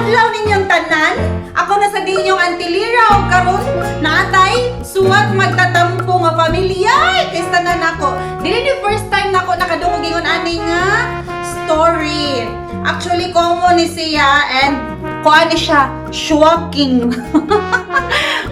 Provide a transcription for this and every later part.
adlaw ninyong tanan. Ako na sa dinyong Auntie Lira o karon natay suwat magtatampo nga pamilya. Kay tanan ako. Dili ni first time nako nakadungog ingon ani nga story. Actually common ni siya and kuan ni siya shocking.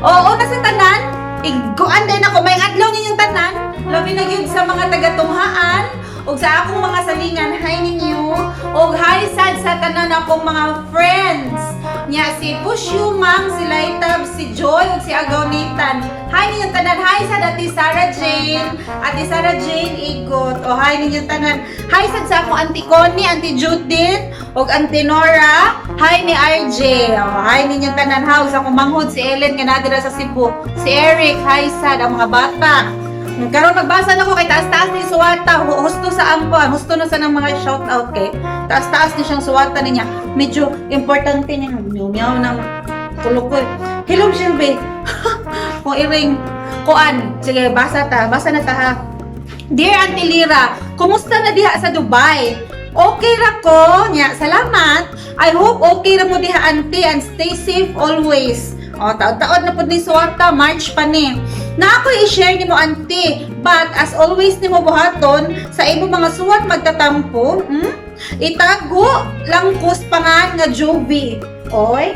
Oo na sa tanan. Iguan din ako may adlaw ninyong tanan. Labi na gyud sa mga taga-tunghaan ug sa akong mga salingan, hi ninyo. Og hi sad sa tanan akong mga friends. Nya si Pusyu Mang, si Laitab, si Joy ug si Agonitan. Hi ninyong tanan. Hi sad Ate Sarah Jane, Ate Sarah Jane Igot. O hi ninyong tanan. Hi sad sa akong Auntie Connie, Auntie Judith ug Auntie Nora. Hi ni RJ. O hi ninyong tanan. Ha sa akong manghod si Ellen nga nadira sa Cebu. Si Eric, hi sad ang mga bata. Karon magbasa na ko kay taas-taas ni suwata. Husto sa ampuan. Husto na sa ng mga shoutout kay taas-taas ni siyang suwata niya. Medyo importante niya. Meow ng kulukoy. Hello, Shelby. Kung iring kuan. Sige, basa na ta ha. Dear Auntie Lira, kumusta na diha sa Dubai? Okay ra ko. Nya, salamat. I hope okay ra mo diha, Auntie, and stay safe always. O, taon-taon na po ni suwata. March pa ni. Na ako i-share ni mo, Auntie, but as always ni mo buhaton sa imo mga suwat magtatampo, itago lang kus pangan nga Jovi. Oy.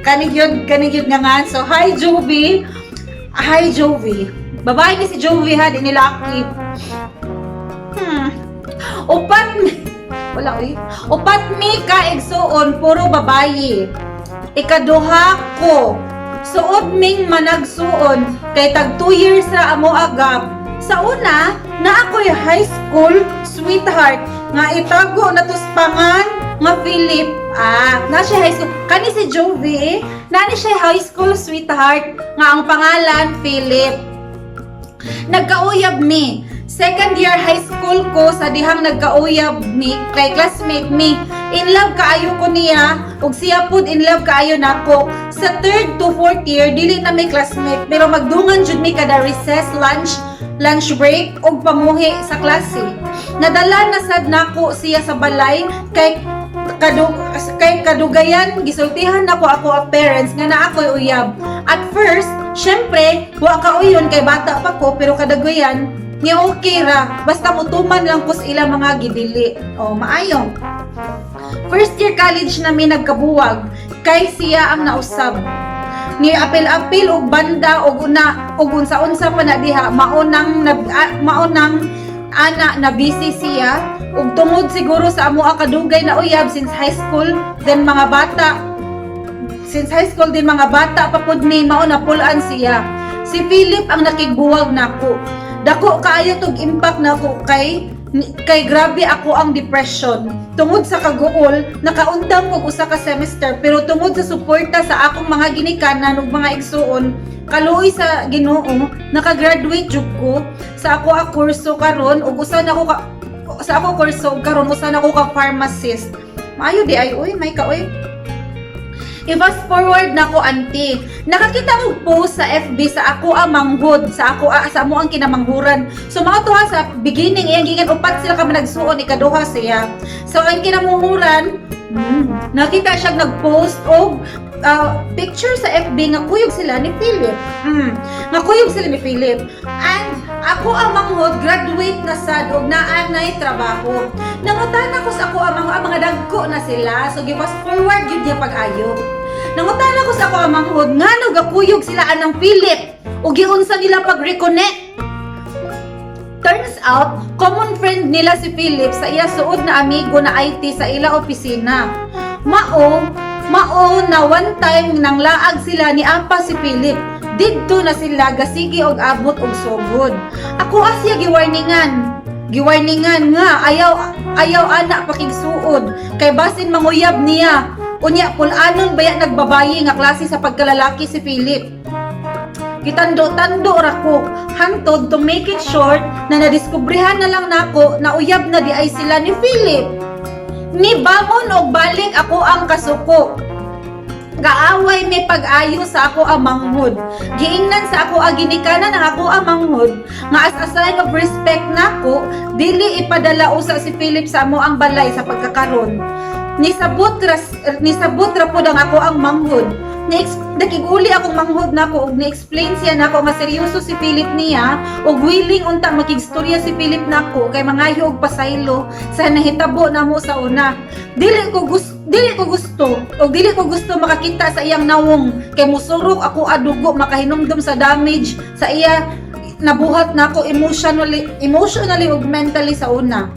Kanigyod nga. So hi Jovi. Hi Jovi. Babae ni si Jovi ha, di nila aki. Upat mi ka igsuon puro babayi. Ikaduha ko. Suod ming managsuon kay tag 2 years ra amo agap. Sa una, na ako'y high school sweetheart nga itago na tuspangan nga Philip. Na siya high school. Kani si Jovi, nani siya high school sweetheart nga ang pangalan Philip. Nagkauyab mi. Second year high school ko sa dihang nagkauyab mi kay classmate mi. In love kaayo ko niya ug siya pud in love kaayo nako. Sa third to fourth year dili na may classmate pero magdungan jud mi kada recess, lunch break ug pamuhi sa klase. Nadala na sad nako siya sa balay kay kadugayan gisultihan nako ako ang parents nga na ako'y uyab. At first, syempre, wa ka uyon kay bata pa ko pero kadugayan niya okay ra basta mutuman lang ko sa ilang mga gidili. O maayong. First year college namin nagkabuwag kay siya ang nausab. Ni apil-apil og banda og unsa-unsa pa na diha maunang ana na busy siya ug tungod siguro sa amo kadugay na uyab since high school din mga bata pa pud mi mao na pulan siya. Si Philip ang nakigbuwag nako. Dako kaayo tog impact nako kay grabe ako ang depression. Tungod sa kaguol, nakaundang ko usa ka semester pero tungod sa suporta sa akong mga ginikanan ug mga igsuon, kaluoy sa Ginoo, nakagraduate jud ko sa ako a kurso karon ug usa na ko ka pharmacist. Maayo di ay oy, may kaoy. I-fast forward na ko, Auntie. Nakakita og post sa FB sa ako ang manghod, sa amo ang kinamanghuran. So mga tuha sa beginning iyang gingan upat sila ka managsuon ikaduha siya. So ang kinamanghuran, nakita siya nag-post og picture sa FB nga kuyog sila ni Philip. And ako ang manghod graduate na sad og naa nay trabaho. Nangutan ako sa ako ang mga dagko na sila. So gi-fast forward gyud niya pag-ayo. Nangutan ako sa ako ang manghod ngano gakuyog sila anang Philip ug giunsa nila pag-reconnect. Turns out, common friend nila si Philip sa iya suod na amigo na IT sa ila opisina. Mao na one time nang laag sila ni Apa si Philip. Didto na sila gasigi og abot og sugod. Ako asya giwarningan nga ayaw ana pakigsuod kay basin manguyab niya. Unya pulanon baya nagbabayi nga klase sa pagkalalaki si Philip. Gitando-tando ra ko hantod to make it short na nadiskubrihan na lang nako na uyab na di ay sila ni Philip. Ni bamon og balik ako ang kasuko. Gaaway may pag-ayo sa ako ang manghod. Giingnan sa ako ang ginikanan ng ako ang manghod nga as a sign of respect nako dili ipadala usa si Philip sa amo ang balay sa pagkakaron. nisabot ra pud ang ako ang manghod. Nakiguli akong manghod nako ug ni-explain siya nako nga seryoso si Philip niya ug willing unta makigstorya si Philip nako kay mangayo og pasaylo sa nahitabo namo sa una. Dili ko gusto makakita sa iyang nawong kay musurok ako adugo makahinumdum sa damage sa iya nabuhat nako emotionally ug mentally sa una.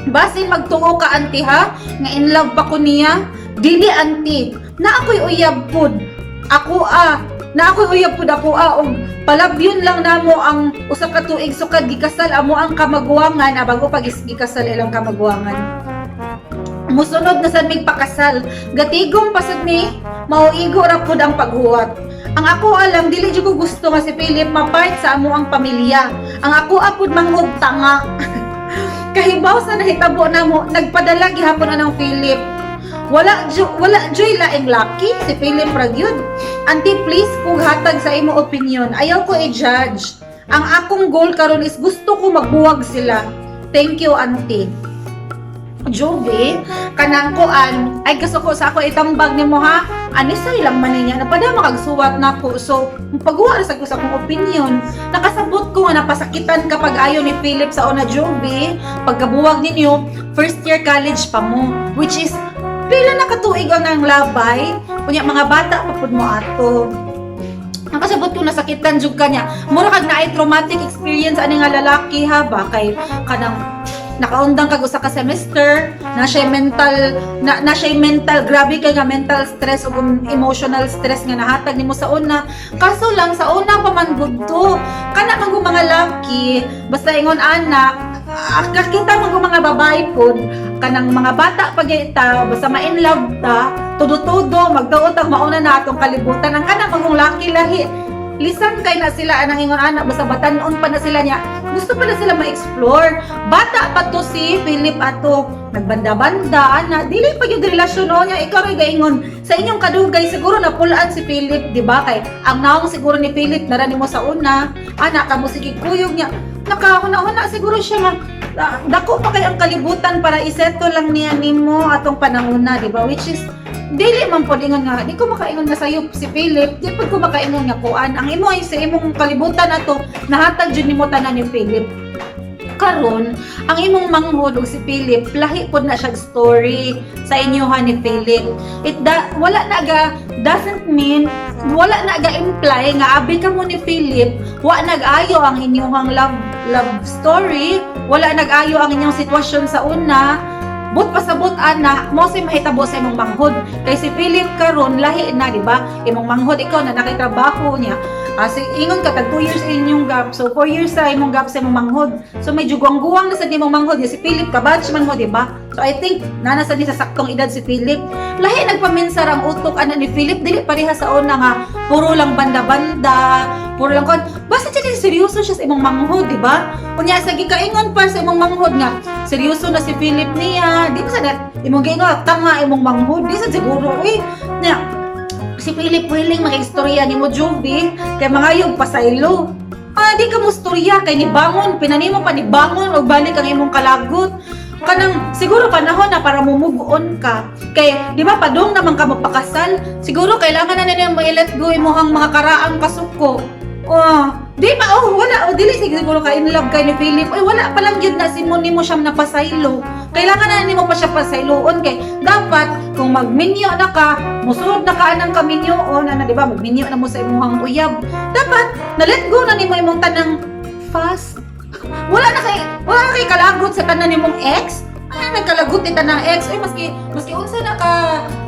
Basin magtuo ka auntie ha nga in love pa ko niya. Dili auntie, na ako'y uyab pud. Ako og palabyon lang namo ang usa ka tuig sukad gikasal amo ang kamagwangan bago pag gikasal ilang kamagwangan. Musunod na sad mig pakasal. Gatigom pasad ni mauigo ra pud ang paghuwat. Ang ako alam dili jud ko gusto nga si Philip mapart sa amo ang pamilya. Ang ako apod manghod tanga. Kahibaw sa nahitabo namo nagpadala gihapon anang Philip. Wala joy laing lucky si Philip Ragyud. Auntie, please kung hatag sa imo opinion. Ayaw ko i-judge. Ang akong goal karon is gusto ko magbuwag sila. Thank you, auntie. Jovi, kanang kuan, ay gusto ko sa ako itambag nimo ha. Anisay lang man niya, napada makagsuwat nako. So, pagguwa sa ko sa akong opinion, nakasabot ko nga napasakitan kapag ayo ni Philip sa una Jovi, pagkabuwag ninyo, first year college pa mo, which is pila na katuig ang labay, kunya mga bata pa pud mo ato. Ang kasabot ko nasakitan jud kanya. Mura kag naay traumatic experience ani nga lalaki ha ba kay kanang nakaundang kag usa ka semester, na siya mental grabe kay nga mental stress ug emotional stress nga nahatag nimo sa una. Kaso lang sa una pa man gudto. Kana man mga laki, basta ingon anak, kakita mo mga babae po, kanang mga bata pagita, basta ma-in love ta, tudo-tudo, magdaot ang mauna na atong kalibutan. Ang kanang mga laki lahi, lisan kay na sila anang ingon anak, basta batanon pa na sila niya, gusto pa na sila ma-explore. Bata pa to si Philip ato, nagbanda-banda, anak, dili pa yung relasyon niya, ikaw rin gaingon, sa inyong kadugay, siguro napulaan si Philip, di ba? Kay, ang naong siguro ni Philip, narani mo sa una, anak, kamo sige kuyog niya, nakahuna-huna siguro siya nga, dako pa kay ang kalibutan para iseto lang niya nimo atong panahon na, di ba? Which is, dili man po ingon nga, di ko makaingon nga sayo si Philip, di po ko makaingon nga kuan. Ang imo ay sa imong kalibutan ato, nahatag jud nimo tanan ni Philip. Karon, ang imong manghod og si Philip, lahi pod na siya story sa inyohan ni Philip. Wala na ga, doesn't mean, wala na ga imply nga abi ka mo ni Philip, wa nag-ayo ang inyong love story, wala nag-ayo ang inyong sitwasyon sa una, but pasabot ana mo si mahitabo sa imong manghod. Kay si Philip karon lahi na, di ba? Imong manghod ikaw na nakitrabaho niya. Ingon ka, tag 2 years inyong gap. So, 4 years sa imong gap sa imong manghod. So, medyo guwang-guwang na sa imong manghod. Si Philip, kabatch man mo, di ba? So, I think, nanasa din sa saktong edad si Philip. Lahi, nagpaminsar ang utok, ni Philip. Dili pareha sa una nga, puro lang banda-banda, puro lang kon. Basta siya seryoso siya sa imong manghod, di ba? Kunya, sa gikaingon pa sa imong manghod nga, seryoso na si Philip niya. Di ba sa imong gaingon, tanga imong manghod. Di sa siguro, si Philip willing mag-istorya ni mo Jovi kay mga yung pasaylo. Di ka mo storya kay ni bangon, pinanimo pa ni bangon o balik ang imong kalagot. Kanang siguro panahon na para mumugon ka. Kay di ba padung naman ka magpakasal, siguro kailangan na nila mo i-let go imong mga karaang kasuko. Di ba wala dili siguro ka in love kay ni Philip. Wala pa lang gyud na nimo siya napasaylo. Kailangan na nimo pa siya pasayloon kay dapat kung magminyo na ka, musulod na ka anang kaminyoon di ba magminyo na mo sa imong uyab. Dapat na let go na nimo imong tanang fast. Wala na kay kalagot sa tanan nimong ex. Nagkalagot ni tanang ex. Maski unsa na ka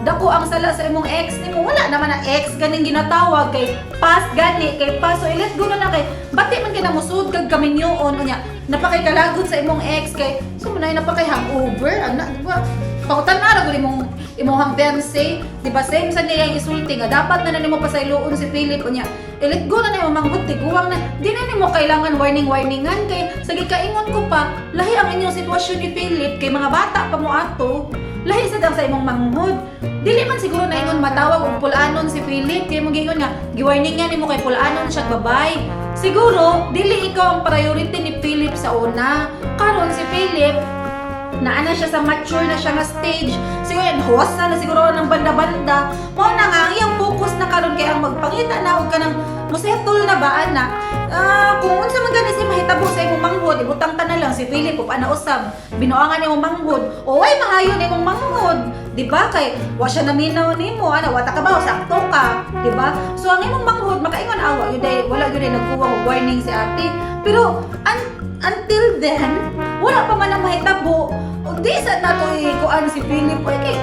dako ang sala sa imong ex nimo, wala naman na ex ganing ginatawag kay past gani kay past. So let go na kay bati man kay namusud kag kaminyoon unya napakay kalagot sa imong ex kay so manay napakay hangover ana di ba? Pautan na ra gud imong fiancé, di ba? Same sa niya isulti nga dapat na nimo pasayloon si Philip unya. Let go na nimo manghud tiguwang na. Di na nimo kailangan warningan kay sa gikaingon ko pa, lahi ang inyong sitwasyon ni Philip kay mga bata pa mo ato. Lahi sad ang sa imong manghud. Dili man siguro na ingon matawag og pulanon si Philip kay mo gingon nga giwarning nga nimo kay pulanon siya babay. Siguro dili ikaw ang priority ni Philip sa una. Karon si Philip naana siya sa mature na siya nga stage. Siguro yan, huwas na siguro ng banda-banda. Mao na nga, ang iyang focus na karon kay ang magpangita na og kanang musettle na ba anak. Kung unsa man gani si mahitabo sa imong manghod, ibutang ka na lang si Philip ug ana usab. Binuangan imong manghod. O ay mahayon imong manghod. Di ba? Kay wa siya naminaw nimo, ana wata ka ba sakto ka, di ba? So ang imong manghod makaingon awa yun day wala gyud nagkuha og warning si ate. Pero until then, wala pa man ang mahitabo. Og di sa nato kuan si Philip kay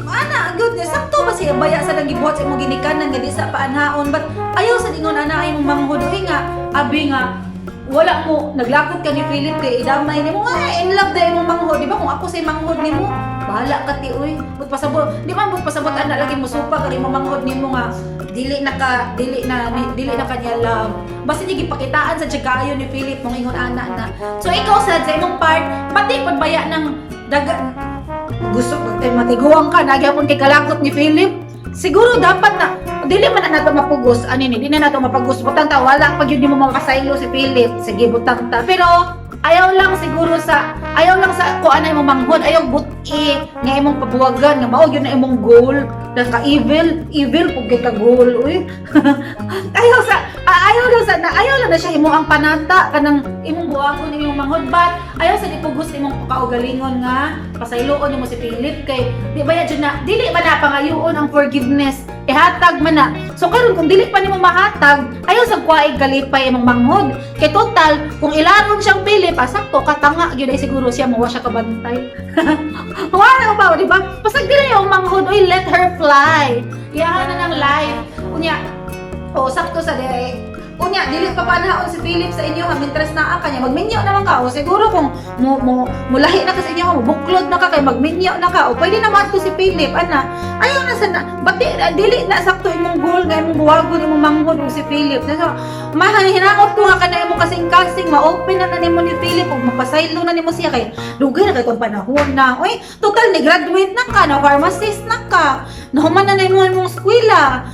ana, goodness, sakto ba siya baya sa nang gibuhat sa imong ginikanan nga di sa paanhaon, but ayaw sa dingon ana imong manghod uy nga, abi nga wala mo naglakot ka ni Philip kay idamay nimo nga in love da imong manghod, di ba? Kung ako sa manghod nimo, bahala ka ti uy. But pasabot, di man but pasabot ana lagi mo supa kay imong manghod nimo nga dili na kanya love. Basta niya gipakitaan sa tiyaga ni Philip mong ingon ana na. So ikaw sad sa imong part, pati pud baya ng daga gusto matiguang ka nagyapon kay kalakot ni Philip. Siguro dapat na dili man na nato mapugos ani ni di na nato mapagus butang ta wala pag yun di mo makasaylo si Philip. Sige butang ta. Pero ayaw lang sa kuan na imong manghod, ayaw buti nga imong pabuwagan nga mao gyud na imong goal. Dan ka evil pug ka goal uy. ayaw lang na siya imo ang panata kanang imong buwagon imong manghod, but ayaw sa ipugos imong kaugalingon nga pasayloon nimo si Philip kay di ba ya na dili man na pangayoon ang forgiveness ihatag man na. So karon kung dili pa nimo mahatag, ayaw sa kuwaig kalipay imong manghod kay total kung ilaron siyang Philip sakto katanga gyud ay siguro siya mawa siya kabantay. Wala ba di ba? Pasag dili yung manghod oy, let her fly. Iyahan na ng life. Unya, sakto sa dire. Unya, dili pa panahon si Philip sa inyo, mintres na ka niya, magminyo naman ka. O siguro kung mulahi na ka sa inyo, buklod na ka, kay magminyo na ka. O pwede naman to si Philip, ana. Ayaw na sana, dili na sakto imong goal, nga imong buwagon, imong manghod si Philip. So, hinakot ko nga ka na imong kasing-kasing, ma-open na nimo ni Philip, o mapasaylo na nimo siya, kay dugay na kay itong panahon na. Uy, total, ni-graduate na ka, na-pharmacist na ka, nahuman na nimo imong eskwela.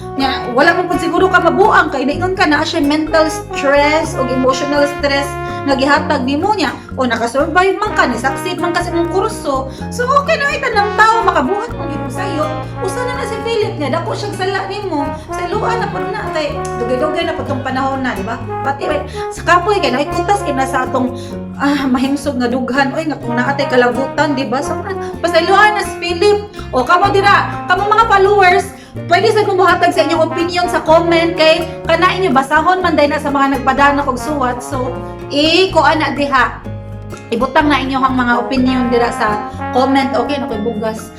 Wala mo po siguro ka mabuang, kay naingon ka na siya mental stress o emotional stress nga gihatag nimo niya o naka-survive man ka ni succeed man kasi mong kurso. So okay na ita ng tao makabuhat mong gimo sayo. Usa na si Philip nga dako siya sala nimo. Sa luan na pud na kay dugay-dugay na pud tong panahon na, di ba? Pati sa kapoy kay naikutas kay na sa atong mahimsog nga dughan oy nga kung naatay kalabutan, di ba? So pasaluan na si Philip. O kamo dira, kamo mga followers, pwede sa kong buhatag sa inyong opinion sa comment kay kanain nyo basahon man day na sa mga nagpadana kog suwat. So kuan na diha ibutang na inyo ang mga opinion dira sa comment. Okay na koy bugas.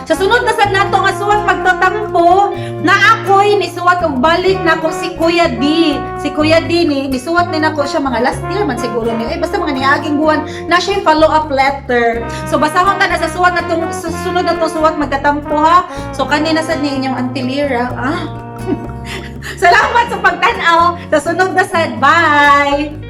Sa sunod na sad nato nga suwat pagtatampo na ako'y nisuwat og balik na ko si Kuya D. Si Kuya D ni nisuwat din ako siya mga last year man siguro niyo. Basta mga niaging buwan na siya follow up letter. So basahon ta na sa suwat na tong sunod na to suwat magtatampo ha. So kanina sad ni inyong Auntie Lira. Salamat sa pagtan-aw. Sa sunod na sad. Bye.